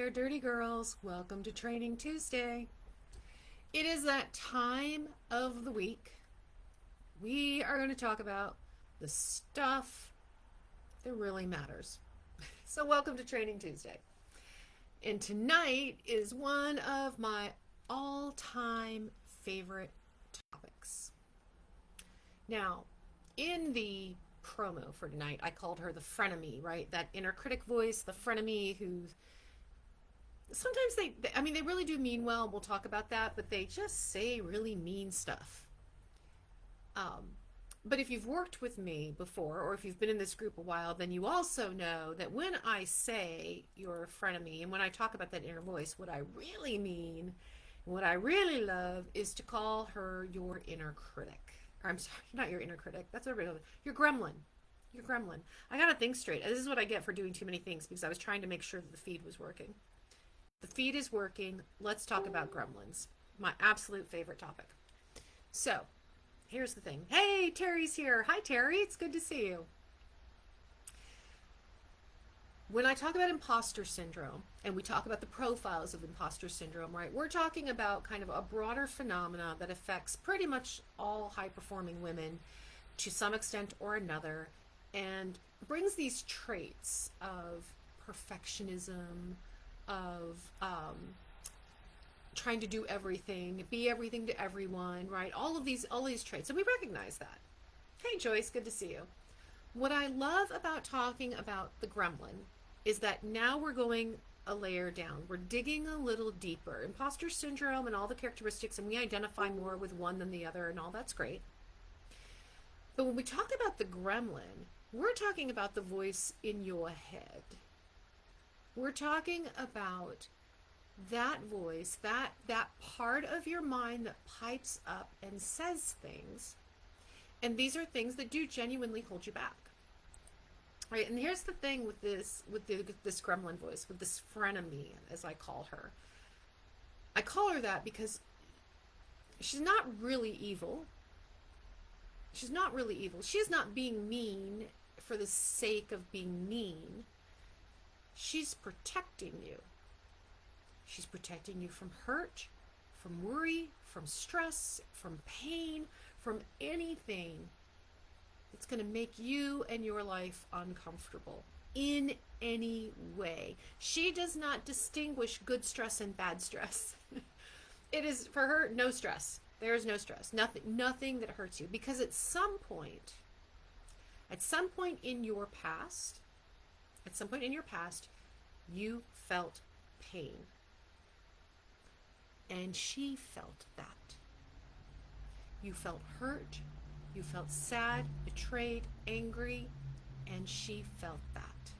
there, dirty girls. Welcome to Training Tuesday. It is that time of the week. We are going to talk about the stuff that really matters. So, welcome to Training Tuesday. And tonight is one of my all-time favorite topics. Now, in the promo for tonight, I called her the frenemy, right? That inner critic voice, the frenemy who sometimes they really do mean well. We'll talk about that, but they just say really mean stuff. But if you've worked with me before, or if you've been in this group a while, then you also know that when I say you're a frenemy, and when I talk about that inner voice, what I really mean, what I really love, is to call her your inner critic. Or I'm sorry, not your inner critic. That's what everybody. Your gremlin. Your gremlin. I gotta think straight. This is what I get for doing too many things because I was trying to make sure that the feed was working. The feed is working. Let's talk about gremlins. My absolute favorite topic. So, here's the thing. Hey, Terry's here. Hi, Terry. It's good to see you. When I talk about imposter syndrome, and we talk about the profiles of imposter syndrome, right, we're talking about kind of a broader phenomena that affects pretty much all high-performing women to some extent or another, and brings these traits of perfectionism, of trying to do everything, be everything to everyone, right? All these traits, and we recognize that. Hey, Joyce, good to see you. What I love about talking about the gremlin is that now we're going a layer down. We're digging a little deeper. Imposter syndrome and all the characteristics, and we identify more with one than the other, and all that's great. But when we talk about the gremlin, we're talking about the voice in your head. We're talking about that voice, that part of your mind that pipes up and says things. And these are things that do genuinely hold you back. Right? And here's the thing with this gremlin voice, with this frenemy, as I call her. I call her that because she's not really evil. She's not really evil. She's not being mean for the sake of being mean. She's protecting you. She's protecting you from hurt, from worry, from stress, from pain, from anything that's going to make you and your life uncomfortable in any way. She does not distinguish good stress and bad stress. It is, for her, no stress. There is no stress. Nothing that hurts you. Because at some point in your past, you felt pain. And she felt that. You felt hurt, you felt sad, betrayed, angry, and she felt that.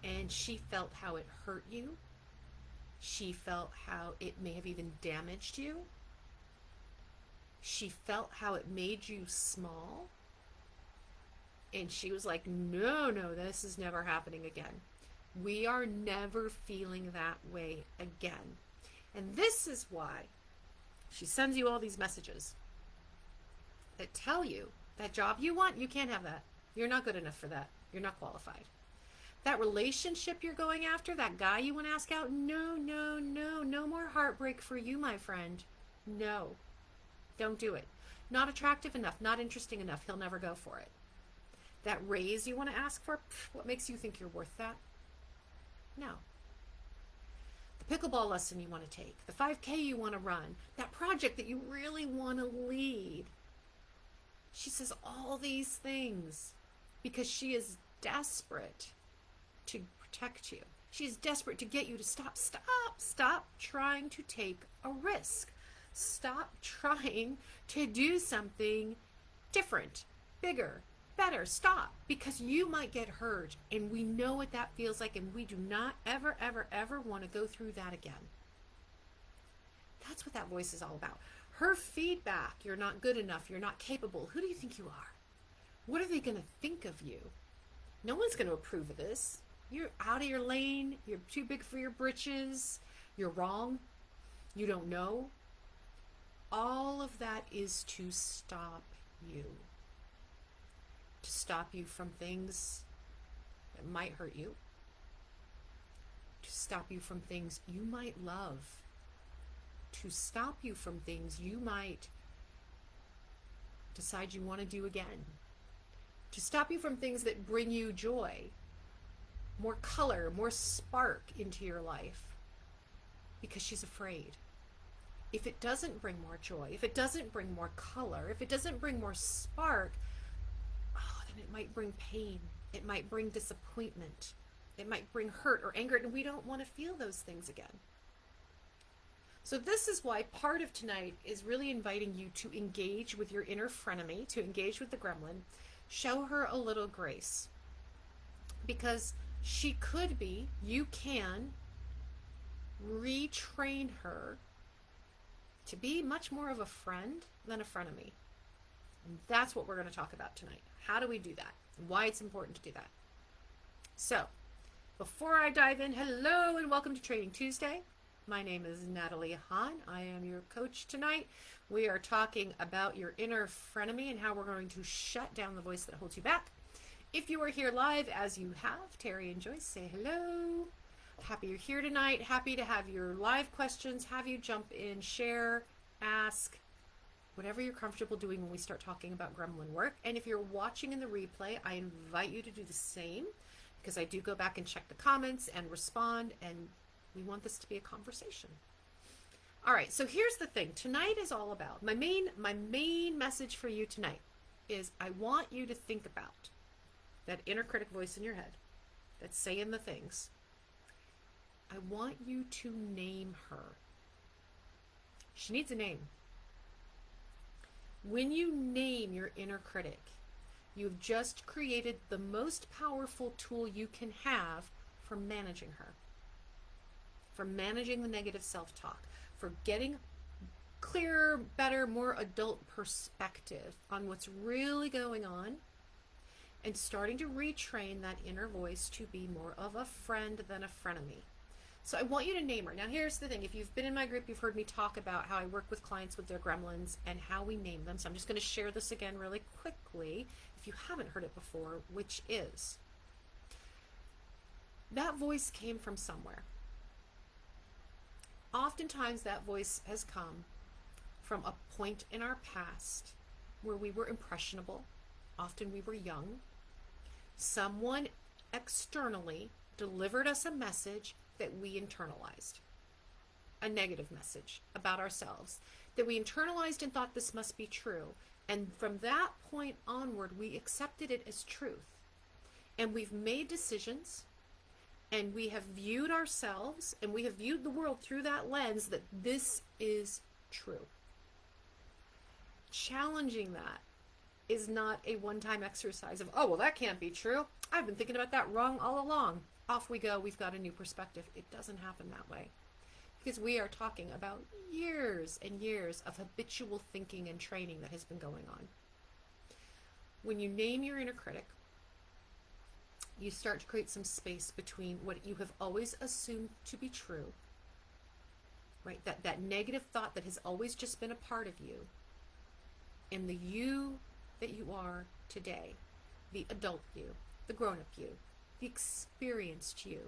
And she felt how it hurt you. She felt how it may have even damaged you. She felt how it made you small. And she was like, no, this is never happening again. We are never feeling that way again. And this is why she sends you all these messages that tell you that job you want, you can't have that. You're not good enough for that. You're not qualified. That relationship you're going after, that guy you want to ask out, no more heartbreak for you, my friend. No, don't do it. Not attractive enough, not interesting enough. He'll never go for it. That raise you want to ask for, what makes you think you're worth that? No. The pickleball lesson you want to take, the 5K you want to run, that project that you really want to lead. She says all these things because she is desperate to protect you. She is desperate to get you to stop trying to take a risk. Stop trying to do something different, bigger, better. Stop, because you might get hurt, and we know what that feels like, and we do not ever want to go through that again. That's what that voice is all about. Her feedback, you're not good enough, you're not capable. Who do you think you are? What are they going to think of you? No one's going to approve of this. You're out of your lane, you're too big for your britches, you're wrong, you don't know. All of that is to stop you. Stop you from things that might hurt you, to stop you from things you might love, to stop you from things you might decide you want to do again, to stop you from things that bring you joy, more color, more spark into your life, because she's afraid. If it doesn't bring more joy, if it doesn't bring more color, if it doesn't bring more spark, then it might bring pain. It might bring disappointment. It might bring hurt or anger, and we don't want to feel those things again. So this is why part of tonight is really inviting you to engage with your inner frenemy, to engage with the gremlin, show her a little grace. Because she could be, you can retrain her to be much more of a friend than a frenemy. And that's what we're going to talk about tonight. How do we do that? And why it's important to do that. So, before I dive in, hello and welcome to Training Tuesday. My name is Natalie Hahn. I am your coach tonight. We are talking about your inner frenemy and how we're going to shut down the voice that holds you back. If you are here live, as you have, Terry and Joyce, say hello. Happy you're here tonight. Happy to have your live questions, have you jump in, share, ask, whatever you're comfortable doing when we start talking about gremlin work. And if you're watching in the replay, I invite you to do the same, because I do go back and check the comments and respond, and we want this to be a conversation. All right, so here's the thing. Tonight is all about, my main message for you tonight is I want you to think about that inner critic voice in your head that's saying the things. I want you to name her. She needs a name. When you name your inner critic, you've just created the most powerful tool you can have for managing her, for managing the negative self-talk, for getting clearer, better, more adult perspective on what's really going on, and starting to retrain that inner voice to be more of a friend than a frenemy. So I want you to name her. Now here's the thing. If you've been in my group, you've heard me talk about how I work with clients with their gremlins and how we name them. So I'm just going to share this again really quickly if you haven't heard it before, which is that voice came from somewhere. Oftentimes that voice has come from a point in our past where we were impressionable. Often we were young. Someone externally delivered us a message that we internalized, a negative message about ourselves that we internalized and thought this must be true. And from that point onward, we accepted it as truth. And we've made decisions, and we have viewed ourselves, and we have viewed the world through that lens that this is true. Challenging that is not a one-time exercise of, oh, well, that can't be true. I've been thinking about that wrong all along. Off we go, we've got a new perspective. It doesn't happen that way, because we are talking about years and years of habitual thinking and training that has been going on. When you name your inner critic, you start to create some space between what you have always assumed to be true, right? That negative thought that has always just been a part of you, and the you that you are today, the adult you, the grown-up you, the experienced you,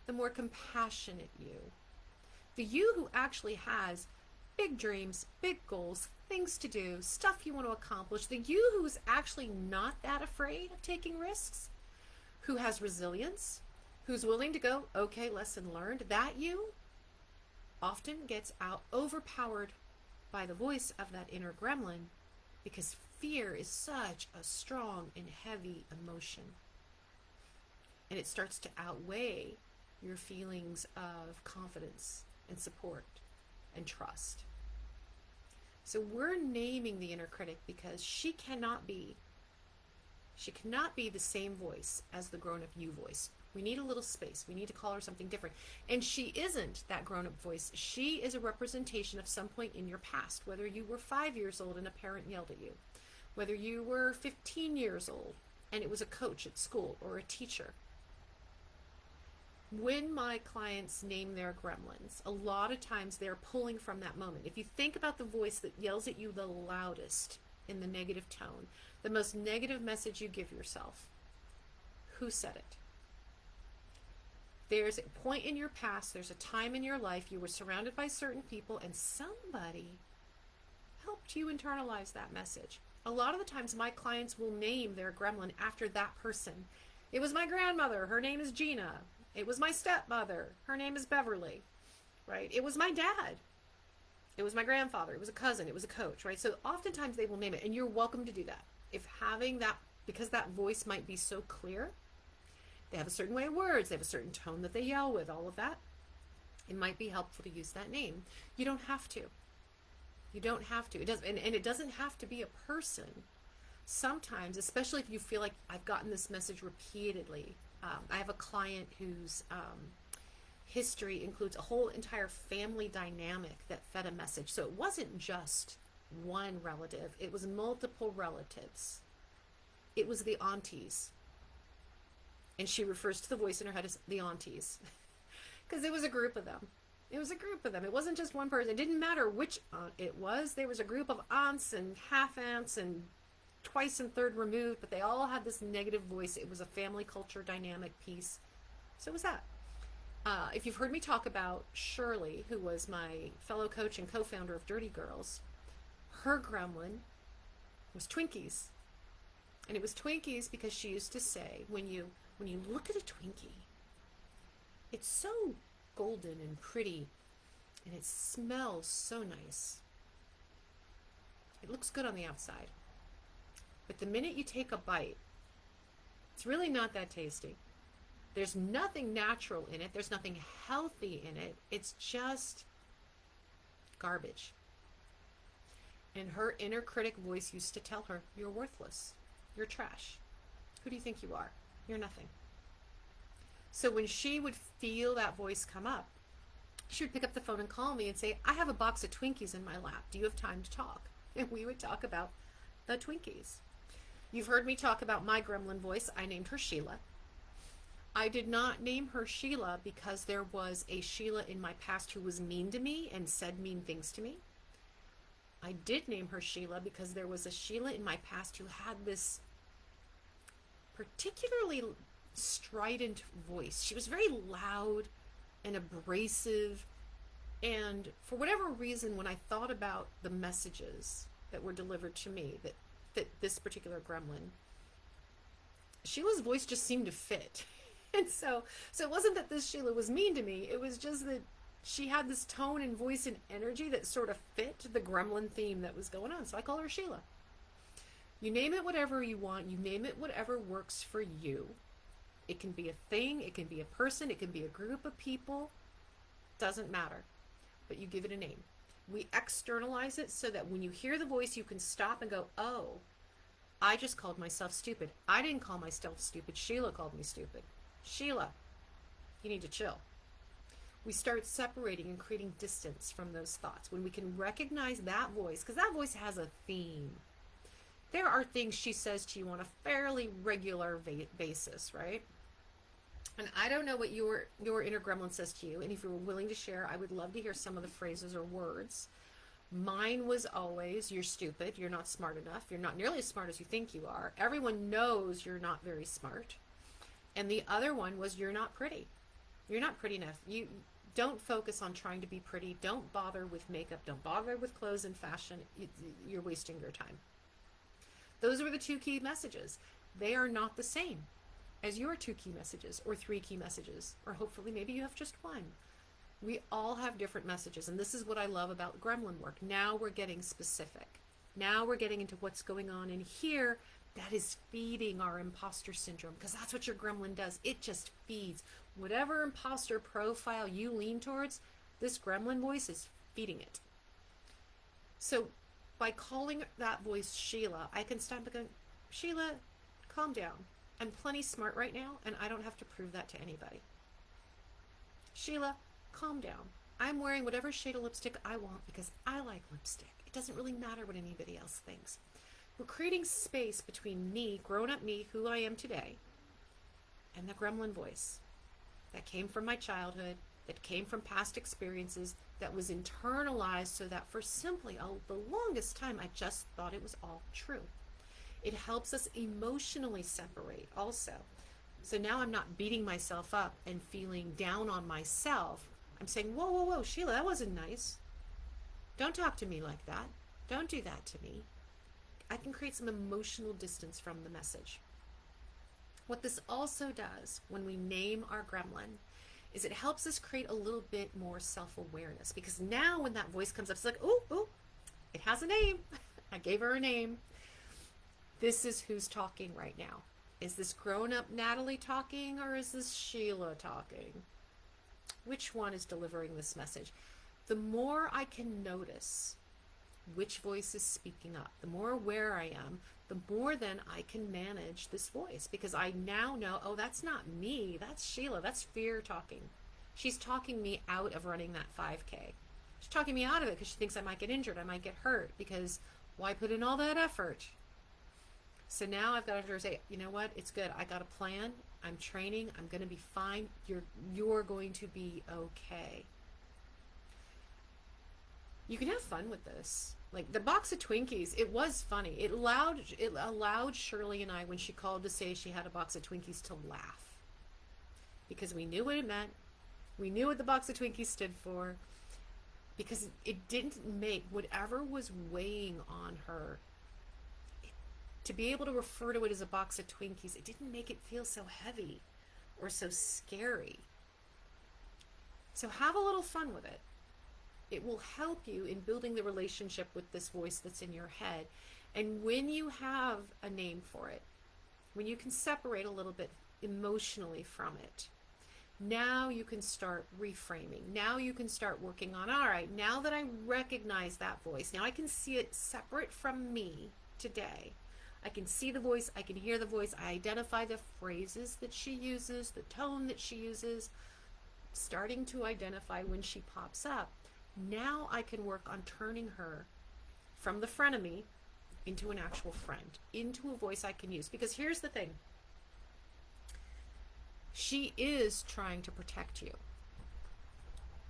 the more compassionate you, the you who actually has big dreams, big goals, things to do, stuff you want to accomplish, the you who's actually not that afraid of taking risks, who has resilience, who's willing to go, okay, lesson learned, that you often gets overpowered by the voice of that inner gremlin, because fear is such a strong and heavy emotion. And it starts to outweigh your feelings of confidence and support and trust. So we're naming the inner critic because she cannot be the same voice as the grown-up you voice. We need a little space. We need to call her something different. And she isn't that grown-up voice. She is a representation of some point in your past, whether you were 5 years old and a parent yelled at you, whether you were 15 years old and it was a coach at school or a teacher. When my clients name their gremlins, a lot of times they're pulling from that moment. If you think about the voice that yells at you the loudest in the negative tone, the most negative message you give yourself, who said it? There's a point in your past, there's a time in your life you were surrounded by certain people and somebody helped you internalize that message. A lot of the times my clients will name their gremlin after that person. It was my grandmother, her name is Gina. It was my stepmother, her name is Beverly, right? It was my dad. It was my grandfather. It was a cousin. It was a coach, right? So oftentimes they will name it, and you're welcome to do that. If having that, because that voice might be so clear, they have a certain way of words, they have a certain tone that they yell with, all of that, it might be helpful to use that name. You don't have to. You don't have to. It does, and it doesn't have to be a person. Sometimes, especially if you feel like I've gotten this message repeatedly. I have a client whose history includes a whole entire family dynamic that fed a message. So it wasn't just one relative, it was multiple relatives. It was the aunties. And she refers to the voice in her head as the aunties. Because it was a group of them. It was a group of them. It wasn't just one person. It didn't matter which aunt it was. There was a group of aunts and half aunts and twice and third removed, but they all had this negative voice. It was a family culture dynamic piece. So it was that. If you've heard me talk about Shirley, who was my fellow coach and co-founder of Dirty Girls, her gremlin was Twinkies. And it was Twinkies because she used to say, when you look at a Twinkie, it's so golden and pretty, and it smells so nice. It looks good on the outside. But the minute you take a bite, it's really not that tasty. There's nothing natural in it. There's nothing healthy in it. It's just garbage. And her inner critic voice used to tell her, you're worthless. You're trash. Who do you think you are? You're nothing. So when she would feel that voice come up, she would pick up the phone and call me and say, I have a box of Twinkies in my lap. Do you have time to talk? And we would talk about the Twinkies. You've heard me talk about my gremlin voice. I named her Sheila. I did not name her Sheila because there was a Sheila in my past who was mean to me and said mean things to me. I did name her Sheila because there was a Sheila in my past who had this particularly strident voice. She was very loud and abrasive, and for whatever reason, when I thought about the messages that were delivered to me that fit this particular gremlin, Sheila's voice just seemed to fit. And so it wasn't that this Sheila was mean to me, it was just that she had this tone and voice and energy that sort of fit the gremlin theme that was going on. So I call her Sheila. You name it whatever you want. You name it whatever works for you. It can be a thing. It can be a person. It can be a group of people. Doesn't matter. But you give it a name. We externalize it so that when you hear the voice, you can stop and go, oh, I just called myself stupid. I didn't call myself stupid. Sheila called me stupid. Sheila, you need to chill. We start separating and creating distance from those thoughts. When we can recognize that voice, because that voice has a theme. There are things she says to you on a fairly regular basis, right? And I don't know what your inner gremlin says to you, and if you're willing to share, I would love to hear some of the phrases or words. Mine was always, you're stupid, you're not smart enough, you're not nearly as smart as you think you are. Everyone knows you're not very smart. And the other one was, you're not pretty. You're not pretty enough. You don't focus on trying to be pretty. Don't bother with makeup. Don't bother with clothes and fashion. You're wasting your time. Those were the two key messages. They are not the same as your two key messages or three key messages, or hopefully maybe you have just one. We all have different messages, and this is what I love about gremlin work. Now we're getting specific. Now we're getting into what's going on in here that is feeding our imposter syndrome, because that's what your gremlin does. It just feeds. Whatever imposter profile you lean towards, this gremlin voice is feeding it. So by calling that voice Sheila, I can stop and go, Sheila, calm down. I'm plenty smart right now, and I don't have to prove that to anybody. Sheila, calm down. I'm wearing whatever shade of lipstick I want because I like lipstick. It doesn't really matter what anybody else thinks. We're creating space between me, grown-up me, who I am today, and the gremlin voice that came from my childhood, that came from past experiences, that was internalized so that for simply the longest time, I just thought it was all true. It helps us emotionally separate also. So now I'm not beating myself up and feeling down on myself. I'm saying, whoa, whoa, whoa, Sheila, that wasn't nice. Don't talk to me like that. Don't do that to me. I can create some emotional distance from the message. What this also does when we name our gremlin is it helps us create a little bit more self-awareness, because now when that voice comes up, it's like, ooh, ooh, it has a name. I gave her a name. This is who's talking right now. Is this grown-up Natalie talking, or is this Sheila talking? Which one is delivering this message? The more I can notice which voice is speaking up, the more aware I am, the more then I can manage this voice, because I now know, oh, that's not me, that's Sheila, that's fear talking. She's talking me out of running that 5K. She's talking me out of it because she thinks I might get injured, I might get hurt, because why put in all that effort? So now I've got to say, you know what, it's good, I got a plan, I'm training, I'm going to be fine, you're going to be okay. You can have fun with this. Like the box of Twinkies, it was funny. It allowed Shirley and I, when she called to say she had a box of Twinkies, to laugh. Because we knew what it meant. We knew what the box of Twinkies stood for. Because it didn't make whatever was weighing on her, to be able to refer to it as a box of Twinkies, it didn't make it feel so heavy or so scary. So have a little fun with it. It will help you in building the relationship with this voice that's in your head. And when you have a name for it, when you can separate a little bit emotionally from it, now you can start reframing. Now you can start working on, all right, now that I recognize that voice, now I can see it separate from me today. I can see the voice, I can hear the voice, I identify the phrases that she uses, the tone that she uses, starting to identify when she pops up. Now I can work on turning her from the frenemy into an actual friend, into a voice I can use. Because here's the thing. She is trying to protect you.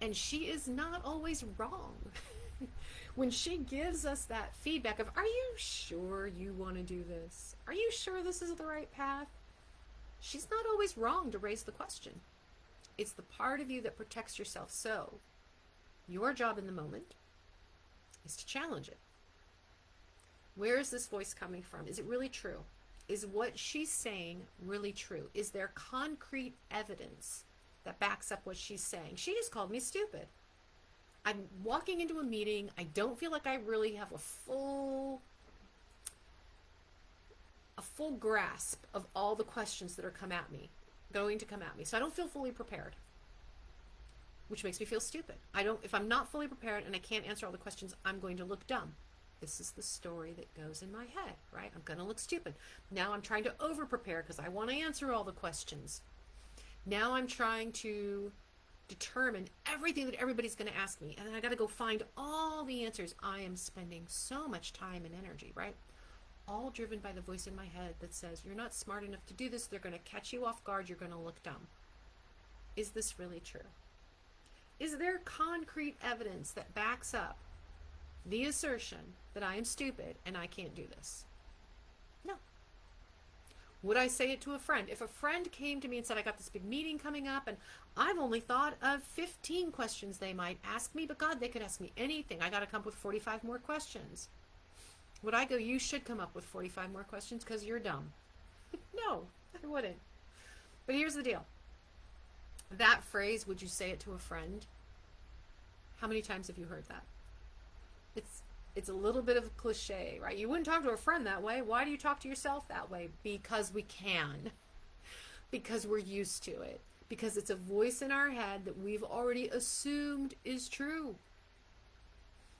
And she is not always wrong. When she gives us that feedback of, are you sure you want to do this? Are you sure this is the right path? She's not always wrong to raise the question. It's the part of you that protects yourself. So your job in the moment is to challenge it. Where is this voice coming from? Is it really true? Is what she's saying really true? Is there concrete evidence that backs up what she's saying? She just called me stupid. I'm walking into a meeting. I don't feel like I really have a full grasp of all the questions that are going to come at me. So I don't feel fully prepared, which makes me feel stupid. If I'm not fully prepared and I can't answer all the questions, I'm going to look dumb. This is the story that goes in my head, right? I'm going to look stupid. Now I'm trying to over-prepare because I want to answer all the questions. Now I'm trying to determine everything that everybody's going to ask me, and then I got to go find all the answers. I am spending so much time and energy, right? All driven by the voice in my head that says, you're not smart enough to do this. They're going to catch you off guard. You're going to look dumb. Is this really true? Is there concrete evidence that backs up the assertion that I am stupid and I can't do this? No. Would I say it to a friend? If a friend came to me and said, I got this big meeting coming up and I've only thought of 15 questions they might ask me, but God, they could ask me anything. I got to come up with 45 more questions. Would I go, you should come up with 45 more questions because you're dumb? No, I wouldn't. But here's the deal. That phrase, would you say it to a friend? How many times have you heard that? It's a little bit of a cliche, right? You wouldn't talk to a friend that way. Why do you talk to yourself that way? Because we can. Because we're used to it. Because it's a voice in our head that we've already assumed is true.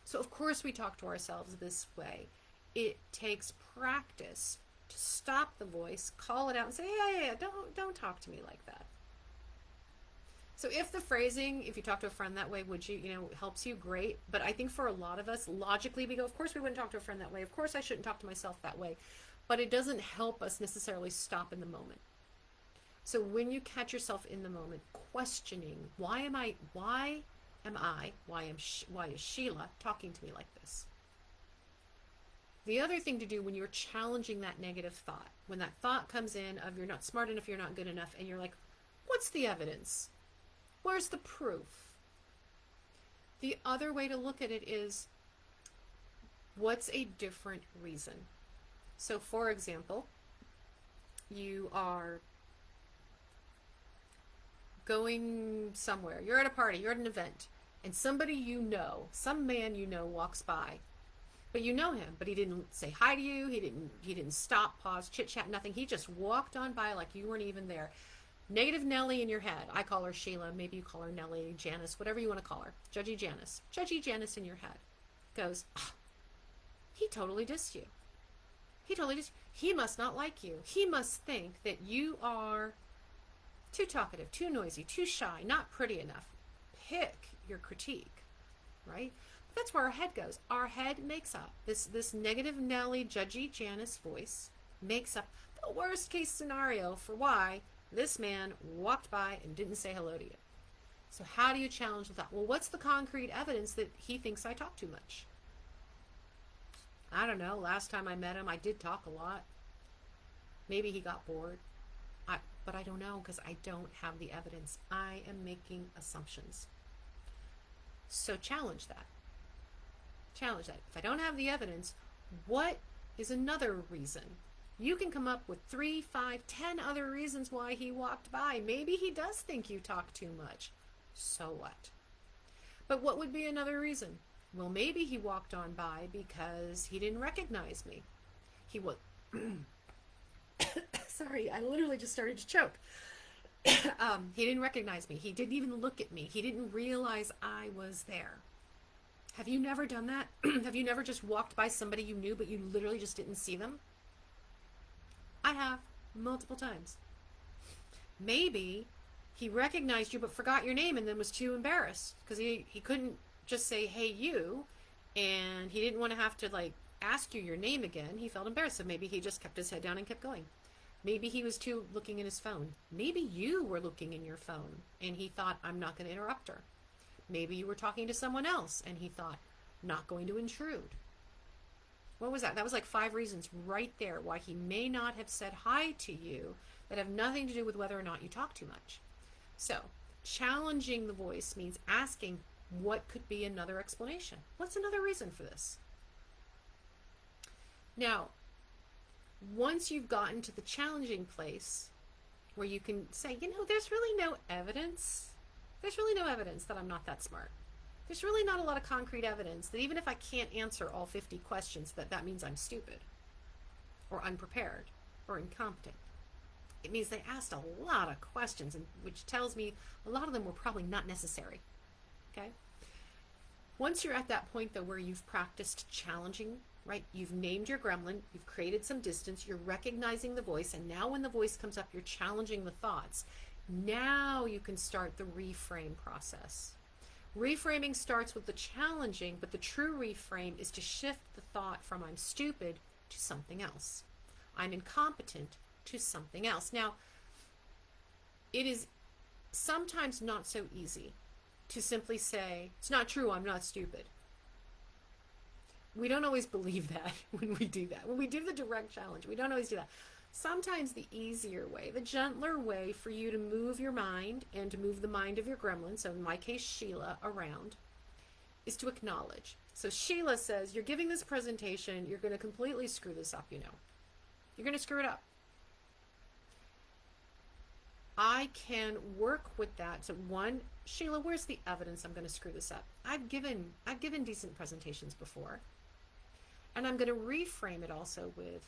So of course we talk to ourselves this way. It takes practice to stop the voice, call it out and say, hey, don't talk to me like that. So if the phrasing, if you talk to a friend that way, helps you, great. But I think for a lot of us, logically, we go, of course we wouldn't talk to a friend that way. Of course I shouldn't talk to myself that way. But it doesn't help us necessarily stop in the moment. So when you catch yourself in the moment questioning, why is Sheila talking to me like this? The other thing to do when you're challenging that negative thought, when that thought comes in of you're not smart enough, you're not good enough, and you're like, what's the evidence? Where's the proof? The other way to look at it is, what's a different reason? So for example, you are going somewhere, you're at a party, you're at an event, and somebody you know, some man you know walks by, but you know him, but he didn't say hi to you, he didn't stop, pause, chit chat, nothing. He just walked on by like you weren't even there. Negative Nellie in your head. I call her Sheila, maybe you call her Nellie, Janice, whatever you want to call her. Judgy Janice. Judgy Janice in your head goes, oh, he totally dissed you. He must not like you. He must think that you are too talkative, too noisy, too shy, not pretty enough. Pick your critique, right? That's where our head goes. Our head makes up this negative Nelly, judgy Janice voice makes up the worst case scenario for why this man walked by and didn't say hello to you. So how do you challenge that? Well, what's the concrete evidence that he thinks I talk too much? I don't know. Last time I met him, I did talk a lot. Maybe he got bored. But I don't know because I don't have the evidence. I am making assumptions. So challenge that. Challenge that. If I don't have the evidence, what is another reason? You can come up with 3, 5, 10 other reasons why he walked by. Maybe he does think you talk too much. So what? But what would be another reason? Well, maybe he walked on by because he didn't recognize me. He was... Sorry, I literally just started to choke. He didn't recognize me. He didn't even look at me. He didn't realize I was there. Have you never done that? Have you never just walked by somebody you knew, but you literally just didn't see them? I have, multiple times. Maybe he recognized you but forgot your name and then was too embarrassed because he couldn't just say, hey, you, and he didn't want to have to like ask you your name again. He felt embarrassed, so maybe he just kept his head down and kept going. Maybe he was too looking in his phone. Maybe you were looking in your phone and he thought, I'm not going to interrupt her. Maybe you were talking to someone else and he thought, not going to intrude. What was that? That was like 5 reasons right there why he may not have said hi to you that have nothing to do with whether or not you talk too much. So challenging the voice means asking, what could be another explanation? What's another reason for this? Now, once you've gotten to the challenging place where you can say, you know, there's really no evidence. There's really no evidence that I'm not that smart. There's really not a lot of concrete evidence that even if I can't answer all 50 questions, that means I'm stupid or unprepared or incompetent. It means they asked a lot of questions, which tells me a lot of them were probably not necessary. Okay? Once you're at that point, though, where you've practiced challenging, right? You've named your gremlin, you've created some distance, you're recognizing the voice, and now when the voice comes up, you're challenging the thoughts. Now you can start the reframe process. Reframing starts with the challenging, but the true reframe is to shift the thought from I'm stupid to something else. I'm incompetent to something else. Now, it is sometimes not so easy to simply say, it's not true, I'm not stupid. We don't always believe that when we do that. When we do the direct challenge, we don't always do that. Sometimes the easier way, the gentler way for you to move your mind and to move the mind of your gremlin, so in my case Sheila, around, is to acknowledge. So Sheila says, you're giving this presentation, you're going to completely screw this up, you know. You're going to screw it up. I can work with that. So one, Sheila, where's the evidence I'm going to screw this up? I've given decent presentations before. And I'm going to reframe it also with,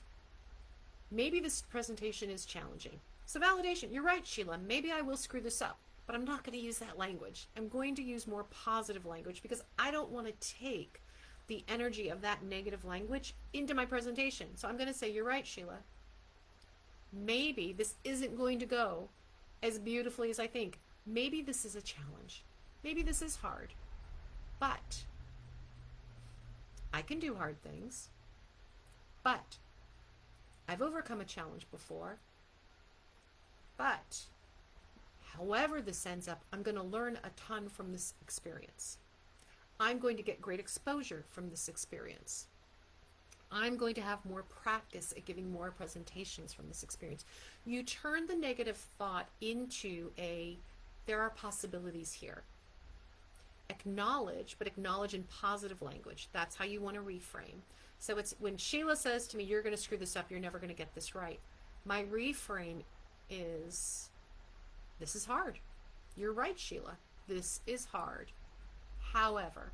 maybe this presentation is challenging. So validation, you're right, Sheila, maybe I will screw this up, but I'm not going to use that language. I'm going to use more positive language because I don't want to take the energy of that negative language into my presentation. So I'm going to say, you're right, Sheila. Maybe this isn't going to go as beautifully as I think. Maybe this is a challenge. Maybe this is hard. But I can do hard things. But I've overcome a challenge before. But however this ends up, I'm going to learn a ton from this experience. I'm going to get great exposure from this experience. I'm going to have more practice at giving more presentations from this experience. You turn the negative thought into there are possibilities here. Acknowledge, but acknowledge in positive language. That's how you want to reframe. So it's when Sheila says to me, you're going to screw this up, you're never going to get this right. My reframe is, this is hard. You're right, Sheila. This is hard. However,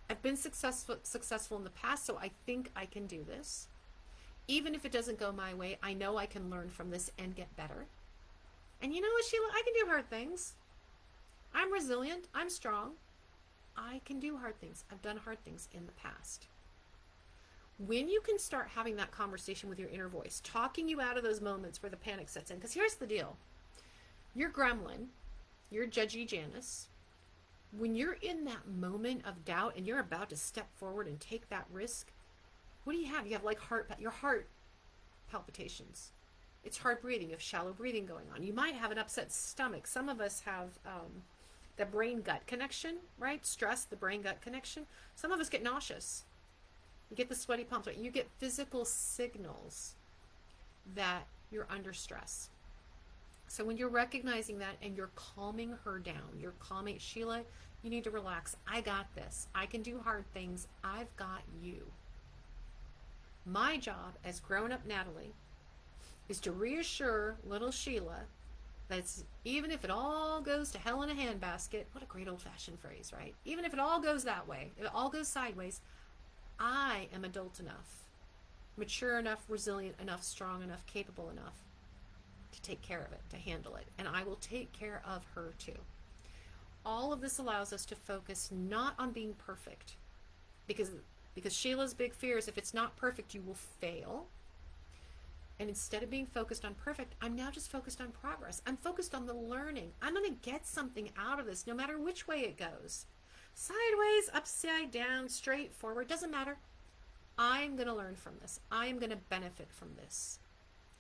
I've been successful in the past, so I think I can do this. Even if it doesn't go my way, I know I can learn from this and get better. And you know what, Sheila? I can do hard things. I'm resilient. I'm strong. I can do hard things. I've done hard things in the past. When you can start having that conversation with your inner voice, talking you out of those moments where the panic sets in, because here's the deal. Your gremlin, your judgy Janice, when you're in that moment of doubt and you're about to step forward and take that risk, what do you have? You have like your heart palpitations. It's hard breathing. You have shallow breathing going on. You might have an upset stomach. Some of us have the brain-gut connection, right? Stress, the brain-gut connection. Some of us get nauseous. You get the sweaty palms, right? You get physical signals that you're under stress. So when you're recognizing that and you're calming her down, you're calming, Sheila, you need to relax. I got this. I can do hard things. I've got you. My job as grown-up Natalie is to reassure little Sheila that even if it all goes to hell in a handbasket, what a great old-fashioned phrase, right? Even if it all goes that way, if it all goes sideways, I am adult enough, mature enough, resilient enough, strong enough, capable enough to take care of it, to handle it. And I will take care of her too. All of this allows us to focus not on being perfect, because Sheila's big fear is if it's not perfect, you will fail. And instead of being focused on perfect, I'm now just focused on progress. I'm focused on the learning. I'm going to get something out of this, no matter which way it goes. Sideways, upside down, straight forward, doesn't matter. I'm going to learn from this. I am going to benefit from this.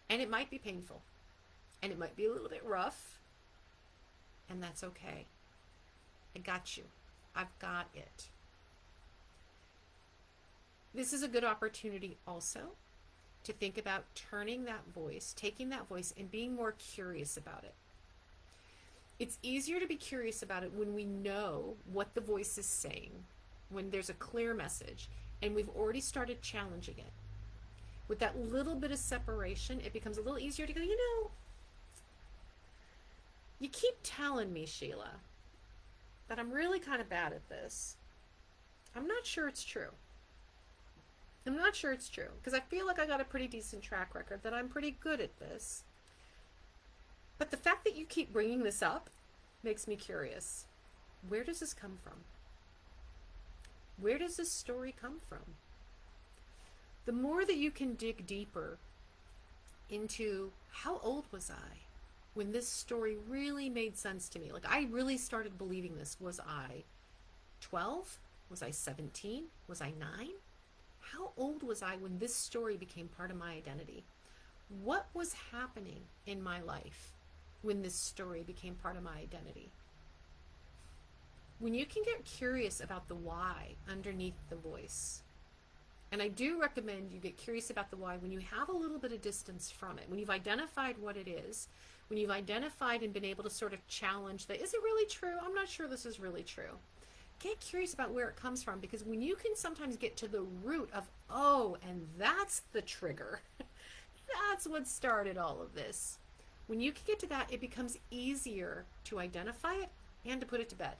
And it might be painful. And it might be a little bit rough. And that's okay. I got you. I've got it. This is a good opportunity also to think about turning that voice, taking that voice and being more curious about it. It's easier to be curious about it when we know what the voice is saying, when there's a clear message, and we've already started challenging it. With that little bit of separation, it becomes a little easier to go, you keep telling me, Sheila, that I'm really kind of bad at this. I'm not sure it's true. I'm not sure it's true, because I feel like I got a pretty decent track record, that I'm pretty good at this. But the fact that you keep bringing this up makes me curious. Where does this come from? Where does this story come from? The more that you can dig deeper into how old was I when this story really made sense to me? Like, I really started believing this. Was I 12? Was I 17? Was I 9? How old was I when this story became part of my identity? What was happening in my life when this story became part of my identity? When you can get curious about the why underneath the voice, and I do recommend you get curious about the why when you have a little bit of distance from it, when you've identified what it is, when you've identified and been able to sort of challenge that, is it really true? I'm not sure this is really true. Get curious about where it comes from, because when you can sometimes get to the root of, oh, and that's the trigger, that's what started all of this. When you can get to that, it becomes easier to identify it and to put it to bed.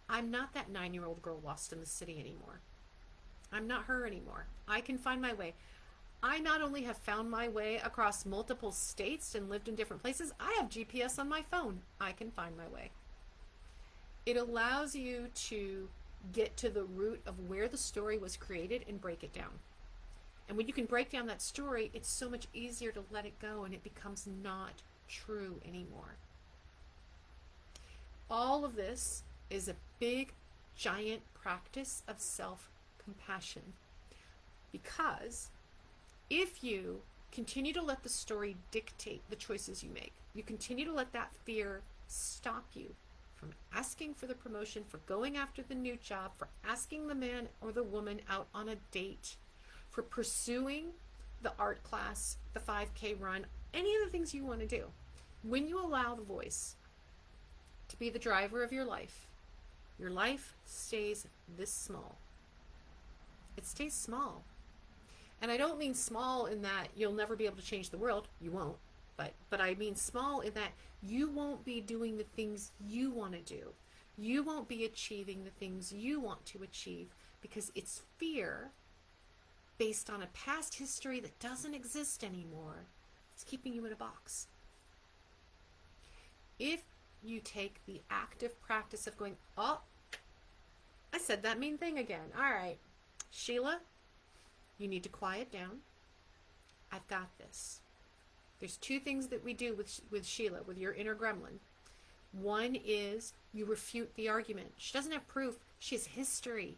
I'm not that 9-year-old girl lost in the city anymore. I'm not her anymore. I can find my way. I not only have found my way across multiple states and lived in different places, I have GPS on my phone. I can find my way. It allows you to get to the root of where the story was created and break it down. And when you can break down that story, it's so much easier to let it go and it becomes not true anymore. All of this is a big, giant practice of self-compassion. Because if you continue to let the story dictate the choices you make, you continue to let that fear stop you from asking for the promotion, for going after the new job, for asking the man or the woman out on a date, for pursuing the art class, the 5K run, any of the things you want to do. When you allow the voice to be the driver of your life stays this small. It stays small. And I don't mean small in that you'll never be able to change the world. You won't. But I mean small in that you won't be doing the things you want to do. You won't be achieving the things you want to achieve because it's fear based on a past history that doesn't exist anymore. It's keeping you in a box. If you take the active practice of going, oh, I said that mean thing again. All right, Sheila, you need to quiet down. I've got this. There's two things that we do with Sheila, with your inner gremlin. One is you refute the argument. She doesn't have proof. She has history.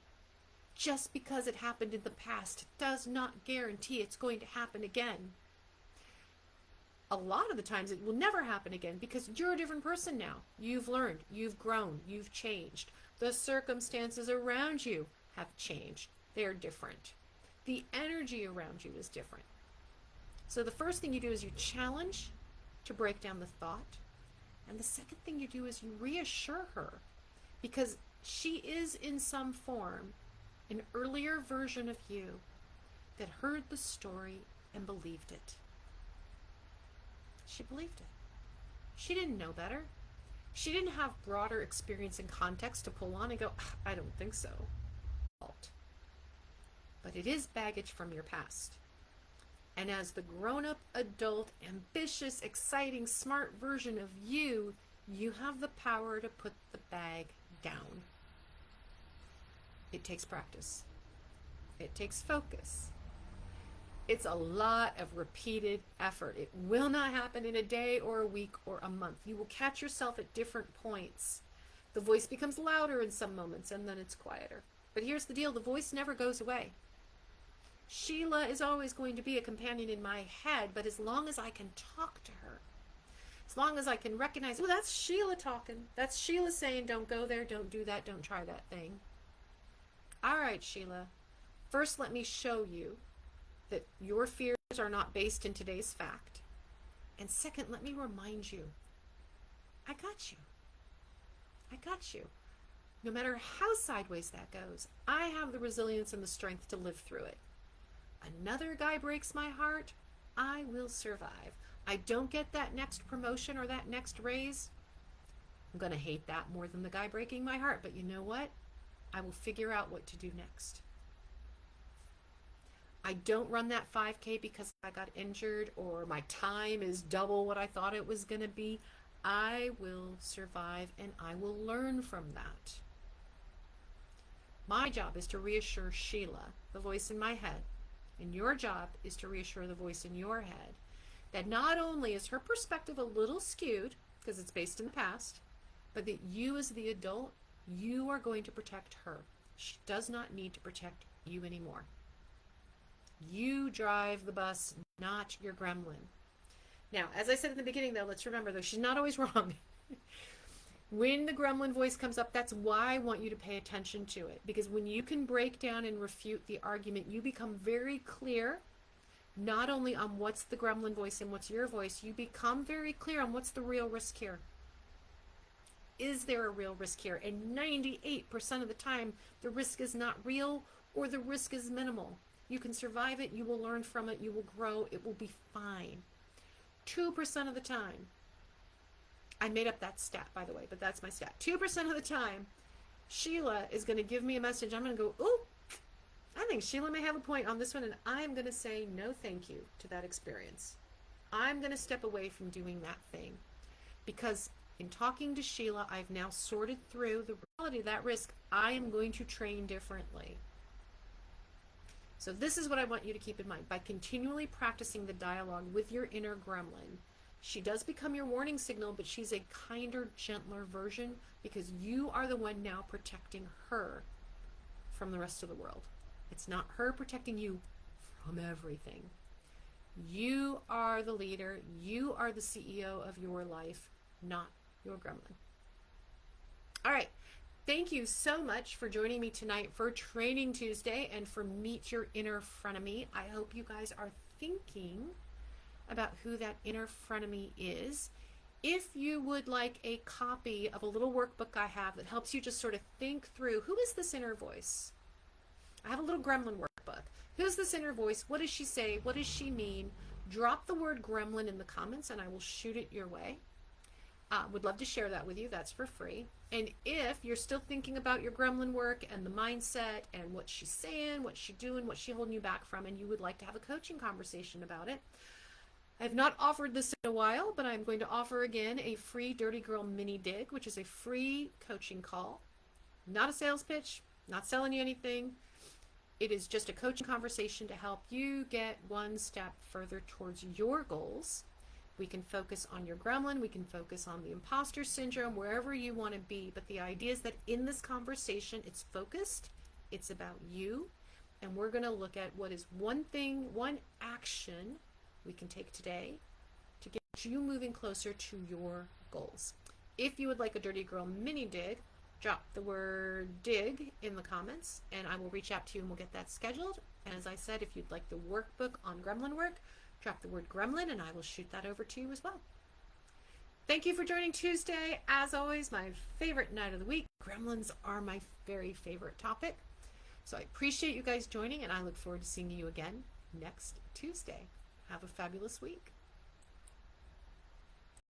Just because it happened in the past does not guarantee it's going to happen again. A lot of the times it will never happen again because you're a different person now. You've learned, you've grown, you've changed. The circumstances around you have changed. They're different. The energy around you is different. So the first thing you do is you challenge to break down the thought. And the second thing you do is you reassure her because she is in some form an earlier version of you that heard the story and believed it. She believed it. She didn't know better. She didn't have broader experience and context to pull on and go, I don't think so. But it is baggage from your past. And as the grown-up, adult, ambitious, exciting, smart version of you, you have the power to put the bag down. It takes practice. It takes focus. It's a lot of repeated effort. It will not happen in a day or a week or a month. You will catch yourself at different points. The voice becomes louder in some moments and then it's quieter. But here's the deal, the voice never goes away. Sheila is always going to be a companion in my head, but as long as I can talk to her, as long as I can recognize, oh, that's Sheila talking. That's Sheila saying, don't go there, don't do that, don't try that thing. All right, Sheila, first let me show you that your fears are not based in today's fact. And second, let me remind you, I got you. I got you. No matter how sideways that goes, I have the resilience and the strength to live through it. Another guy breaks my heart, I will survive. I don't get that next promotion or that next raise. I'm going to hate that more than the guy breaking my heart. But you know what? I will figure out what to do next. I don't run that 5K because I got injured or my time is double what I thought it was going to be. I will survive and I will learn from that. My job is to reassure Sheila, the voice in my head, and your job is to reassure the voice in your head that not only is her perspective a little skewed because it's based in the past, but that you as the adult, you are going to protect her. She does not need to protect you anymore. You drive the bus, not your gremlin. Now, as I said in the beginning, though, let's remember, though, she's not always wrong. When the gremlin voice comes up, that's why I want you to pay attention to it. Because when you can break down and refute the argument, you become very clear, not only on what's the gremlin voice and what's your voice, you become very clear on what's the real risk here. Is there a real risk here? And 98% of the time, the risk is not real or the risk is minimal. You can survive it, you will learn from it, you will grow, it will be fine. 2% of the time, I made up that stat, by the way, but that's my stat. 2% of the time, Sheila is going to give me a message. I'm going to go, ooh, I think Sheila may have a point on this one, and I'm going to say no thank you to that experience. I'm going to step away from doing that thing. Because in talking to Sheila, I've now sorted through the reality of that risk. I am going to train differently. So this is what I want you to keep in mind. By continually practicing the dialogue with your inner gremlin, she does become your warning signal, but she's a kinder, gentler version because you are the one now protecting her from the rest of the world. It's not her protecting you from everything. You are the leader. You are the CEO of your life, not your gremlin. All right. Thank you so much for joining me tonight for Training Tuesday and for Meet Your Inner Frenemy. I hope you guys are thinking about who that inner frenemy is. If you would like a copy of a little workbook I have that helps you just sort of think through, who is this inner voice? I have a little gremlin workbook. Who's this inner voice? What does she say? What does she mean? Drop the word gremlin in the comments and I will shoot it your way. Would love to share that with you. That's for free. And if you're still thinking about your gremlin work and the mindset and what she's saying, what she's doing, what she's holding you back from, and you would like to have a coaching conversation about it, I have not offered this in a while, but I'm going to offer again a free Dirty Girl mini dig, which is a free coaching call. Not a sales pitch, not selling you anything. It is just a coaching conversation to help you get one step further towards your goals. We can focus on your gremlin, we can focus on the imposter syndrome, wherever you want to be. But the idea is that in this conversation, it's focused, it's about you, and we're going to look at what is one thing, one action we can take today to get you moving closer to your goals. If you would like a Dirty Girl mini dig, drop the word dig in the comments and I will reach out to you and we'll get that scheduled. And as I said, if you'd like the workbook on gremlin work, drop the word gremlin and I will shoot that over to you as well. Thank you for joining Tuesday. As always, my favorite night of the week. Gremlins are my very favorite topic. So I appreciate you guys joining and I look forward to seeing you again next Tuesday. Have a fabulous week.